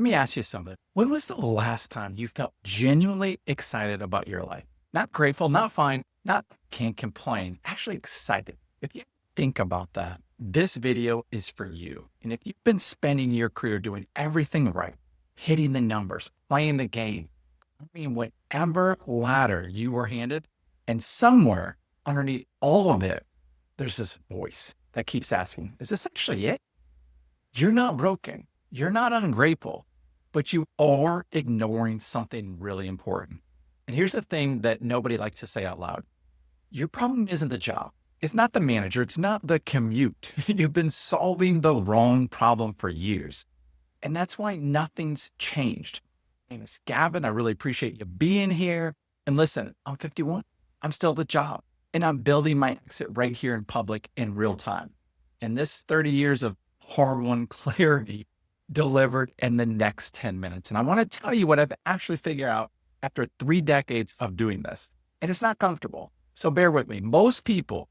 me ask you something. When was the last time you felt genuinely excited about your life? Not grateful, not fine, not can't complain, actually excited. If you think about that, this video is for you. And if you've been spending your career doing everything right, hitting the numbers, playing the game, I mean, whatever ladder you were handed, and somewhere underneath all of it, there's this voice that keeps asking, is this actually it? You're not broken. You're not ungrateful, but you are ignoring something really important. And here's the thing that nobody likes to say out loud. Your problem isn't the job. It's not the manager. It's not the commute. You've been solving the wrong problem for years. And that's why nothing's changed. My name is Gavin. I really appreciate you being here. And listen, I'm 51. I'm still the job. And I'm building my exit right here in public in real time. And this 30 years of hard-won clarity delivered in the next 10 minutes. And I want to tell you what I've actually figured out after 3 decades of doing this. And it's not comfortable. So bear with me. Most people,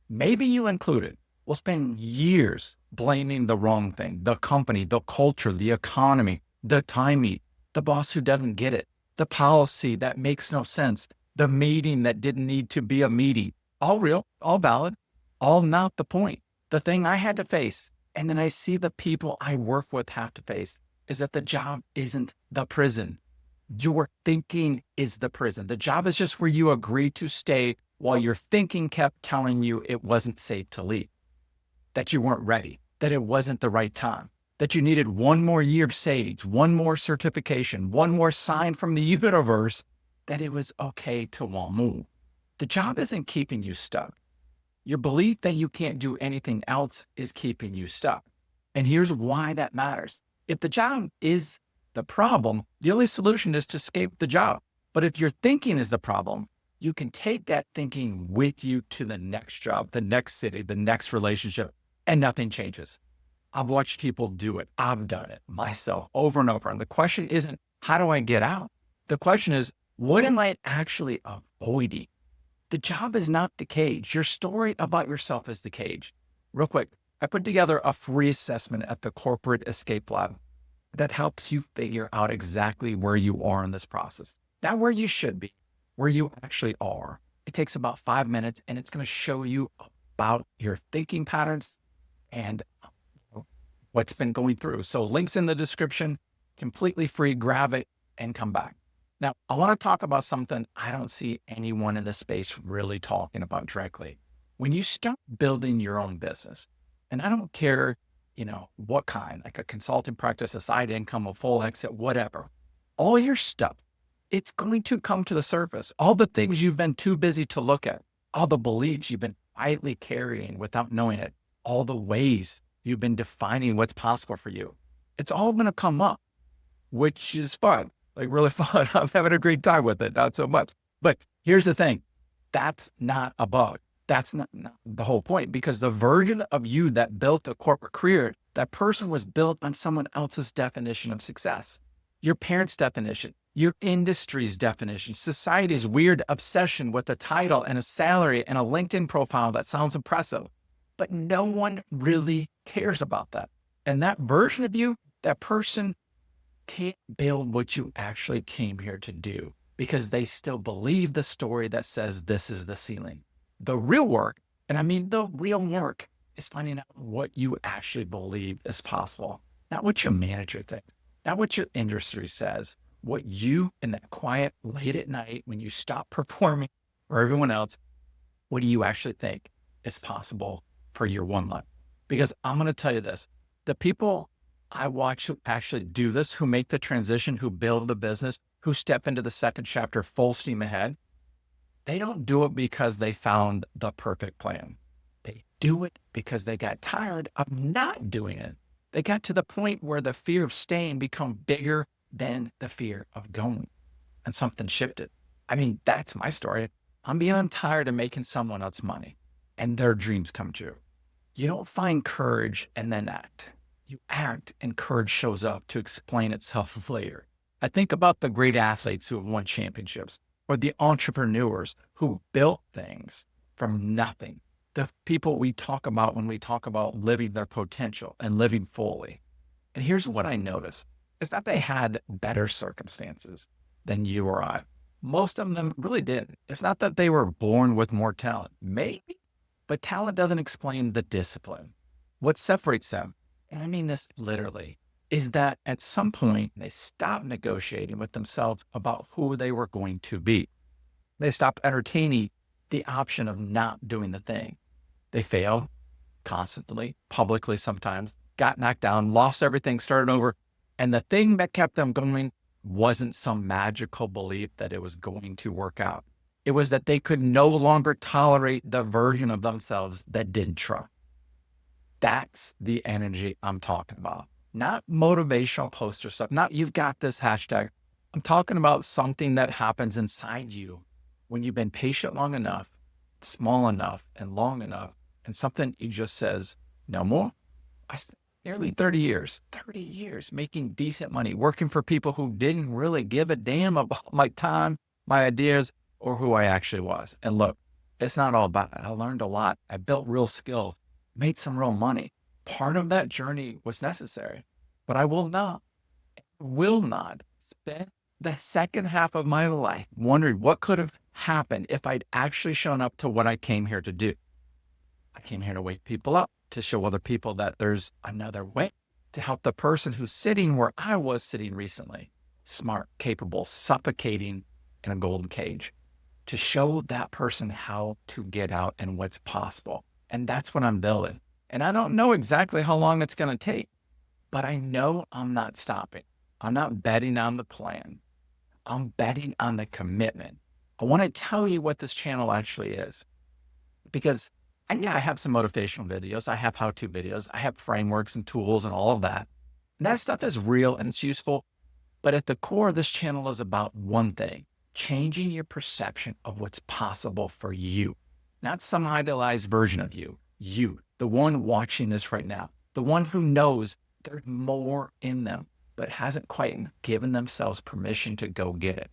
maybe you included, will spend years blaming the wrong thing, the company, the culture, the economy, the timing, the boss who doesn't get it, the policy that makes no sense, the meeting that didn't need to be a meeting. All real, all valid, all not the point. The thing I had to face, and then I see the people I work with have to face, is that the job isn't the prison. Your thinking is the prison. The job is just where you agree to stay while your thinking kept telling you it wasn't safe to leave, that you weren't ready, that it wasn't the right time, that you needed one more year of sage, one more certification, one more sign from the universe that it was okay to want move. The job isn't keeping you stuck. Your belief that you can't do anything else is keeping you stuck. And here's why that matters. If the job is the problem, the only solution is to escape the job. But if your thinking is the problem, you can take that thinking with you to the next job, the next city, the next relationship, and nothing changes. I've watched people do it. I've done it myself over and over. And the question isn't, how do I get out? The question is, what am I actually avoiding? The job is not the cage. Your story about yourself is the cage. Real quick, I put together a free assessment at the Corporate Escape Lab that helps you figure out exactly where you are in this process. Not where you should be, where you actually are. It takes about 5 minutes and it's going to show you about your thinking patterns and what's been going through. So links in the description, completely free, grab it and come back. Now, I want to talk about something I don't see anyone in this space really talking about directly. When you start building your own business, and I don't care, what kind, like a consulting practice, a side income, a full exit, whatever, all your stuff, it's going to come to the surface. All the things you've been too busy to look at, all the beliefs you've been quietly carrying without knowing it, all the ways you've been defining what's possible for you. It's all going to come up, which is fun. Like really fun. I'm having a great time with it. Not so much. But here's the thing. That's not a bug. That's not the whole point, because the version of you that built a corporate career, that person was built on someone else's definition of success. Your parents' definition, your industry's definition, society's weird obsession with a title and a salary and a LinkedIn profile that sounds impressive. But no one really cares about that. And that version of you, that person can't build what you actually came here to do because they still believe the story that says this is the ceiling. The real work, and I mean the real work, is finding out what you actually believe is possible, not what your manager thinks, not what your industry says, what you in that quiet late at night when you stop performing for everyone else, what do you actually think is possible for your one life? Because I'm going to tell you this, the people I watch who actually do this, who make the transition, who build the business, who step into the second chapter full steam ahead, they don't do it because they found the perfect plan. They do it because they got tired of not doing it. They got to the point where the fear of staying become bigger than the fear of going, and something shifted. I mean, that's my story. I'm beyond tired of making someone else money and their dreams come true. You don't find courage and then act. You act and courage shows up to explain itself later. I think about the great athletes who have won championships, or the entrepreneurs who built things from nothing. The people we talk about when we talk about living their potential and living fully. And here's what I notice. It's not they had better circumstances than you or I. Most of them really didn't. It's not that they were born with more talent. Maybe, but talent doesn't explain the discipline. What separates them, and I mean this literally, is that at some point they stopped negotiating with themselves about who they were going to be. They stopped entertaining the option of not doing the thing. They failed constantly, publicly sometimes, got knocked down, lost everything, started over. And the thing that kept them going wasn't some magical belief that it was going to work out. It was that they could no longer tolerate the version of themselves that didn't try. That's the energy I'm talking about. Not motivational poster stuff, not you've got this hashtag. I'm talking about something that happens inside you when you've been patient long enough, small enough, and long enough, and something you just says, no more. Nearly 30 years making decent money, working for people who didn't really give a damn about my time, my ideas, or who I actually was. And look, it's not all about it. I learned a lot. I built real skills, made some real money. Part of that journey was necessary, but I will not spend the second half of my life wondering what could have happened if I'd actually shown up to what I came here to do. I came here to wake people up, to show other people that there's another way, to help the person who's sitting where I was sitting recently, smart, capable, suffocating in a golden cage, to show that person how to get out and what's possible. And that's what I'm building. And I don't know exactly how long it's going to take, but I know I'm not stopping. I'm not betting on the plan. I'm betting on the commitment. I want to tell you what this channel actually is, because I have some motivational videos. I have how-to videos. I have frameworks and tools and all of that. And that stuff is real and it's useful. But at the core, this channel is about one thing: changing your perception of what's possible for you, not some idealized version of you. You, the one watching this right now, the one who knows there's more in them, but hasn't quite given themselves permission to go get it.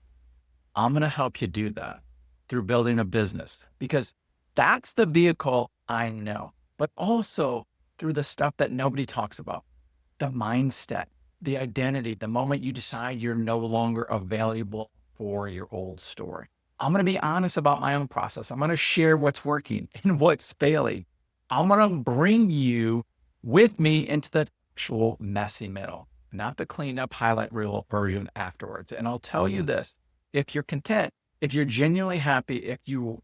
I'm going to help you do that through building a business, because that's the vehicle I know, but also through the stuff that nobody talks about, the mindset, the identity, the moment you decide you're no longer available for your old story. I'm going to be honest about my own process. I'm going to share what's working and what's failing. I'm going to bring you with me into the actual messy middle, not the cleaned up highlight reel version afterwards. And I'll tell you this: if you're content, if you're genuinely happy, if you're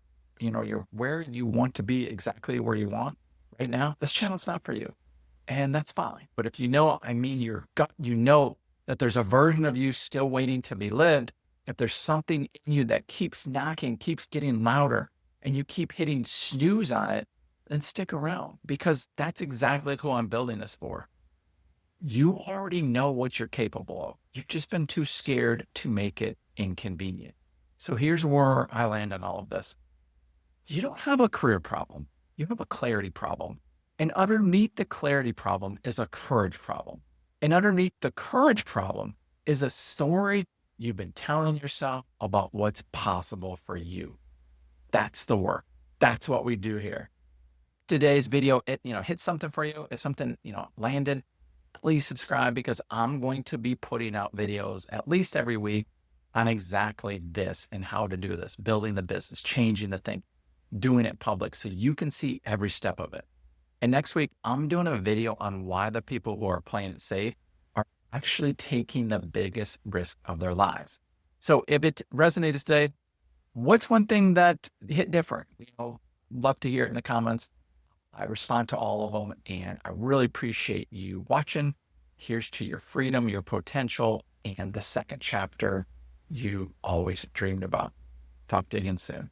where you want to be, exactly where you want right now, this channel's not for you. And that's fine. But if your gut, that there's a version of you still waiting to be lived, if there's something in you that keeps knocking, keeps getting louder, and you keep hitting snooze on it, then stick around, because that's exactly who I'm building this for. You already know what you're capable of. You've just been too scared to make it inconvenient. So here's where I land on all of this. You don't have a career problem. You have a clarity problem. And underneath the clarity problem is a courage problem. And underneath the courage problem is a story you've been telling yourself about what's possible for you. That's the work. That's what we do here. Today's video, hit something for you. If something, landed, please subscribe, because I'm going to be putting out videos at least every week on exactly this and how to do this, building the business, changing the thing, doing it public, so you can see every step of it. And next week, I'm doing a video on why the people who are playing it safe are actually taking the biggest risk of their lives. So if it resonated today, what's one thing that hit different? Love to hear it in the comments. I respond to all of them, and I really appreciate you watching. Here's to your freedom, your potential, and the second chapter you always dreamed about. Talk to you again soon.